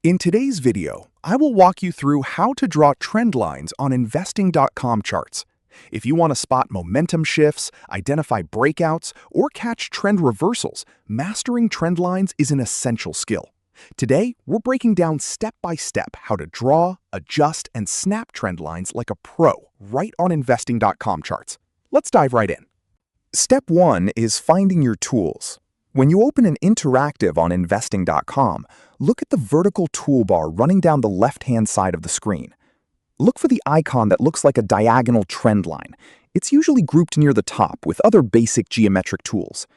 In today's video, I will walk you through how to draw trend lines on investing.com charts. If you want to spot momentum shifts, identify breakouts, or catch trend reversals, mastering trend lines is an essential skill. Today, we're breaking down step by step how to draw, adjust, and snap trend lines like a pro right on investing.com charts. Let's dive right in. Step 1 is finding your tools. When you open an interactive on investing.com, look at the vertical toolbar running down the left-hand side of the screen. Look for the icon that looks like a diagonal trend line. It's usually grouped near the top with other basic geometric tools.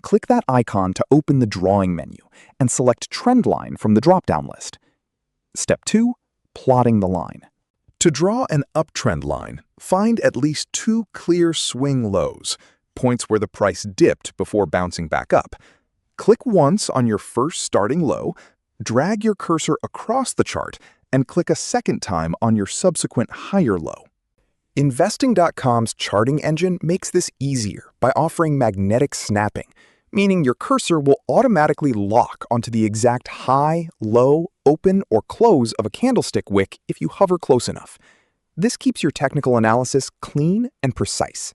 Click that icon to open the drawing menu and select Trend Line from the drop-down list. Step 2, plotting the line. To draw an uptrend line, find at least two clear swing lows, points where the price dipped before bouncing back up. Click once on your first starting low, drag your cursor across the chart, and click a second time on your subsequent higher low. Investing.com's charting engine makes this easier by offering magnetic snapping, meaning your cursor will automatically lock onto the exact high, low, open, or close of a candlestick wick if you hover close enough. This keeps your technical analysis clean and precise.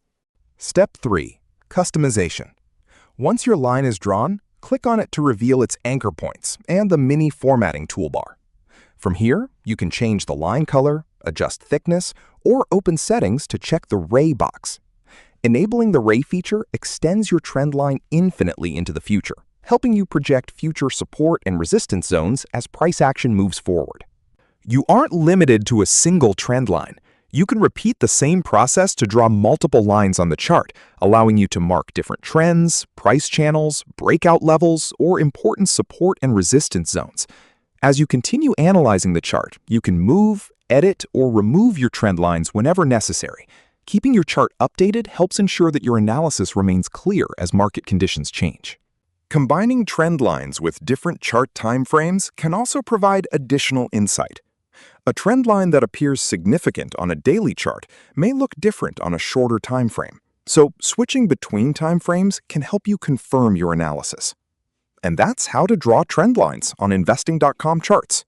Step 3. Customization. Once your line is drawn, click on it to reveal its anchor points and the mini formatting toolbar. From here, you can change the line color, adjust thickness, or open settings to check the ray box. Enabling the ray feature extends your trend line infinitely into the future, helping you project future support and resistance zones as price action moves forward. You aren't limited to a single trend line. You can repeat the same process to draw multiple lines on the chart, allowing you to mark different trends, price channels, breakout levels, or important support and resistance zones. As you continue analyzing the chart, you can move, edit, or remove your trend lines whenever necessary. Keeping your chart updated helps ensure that your analysis remains clear as market conditions change. Combining trend lines with different chart timeframes can also provide additional insight. A trend line that appears significant on a daily chart may look different on a shorter time frame, so switching between time frames can help you confirm your analysis. And that's how to draw trend lines on investing.com charts.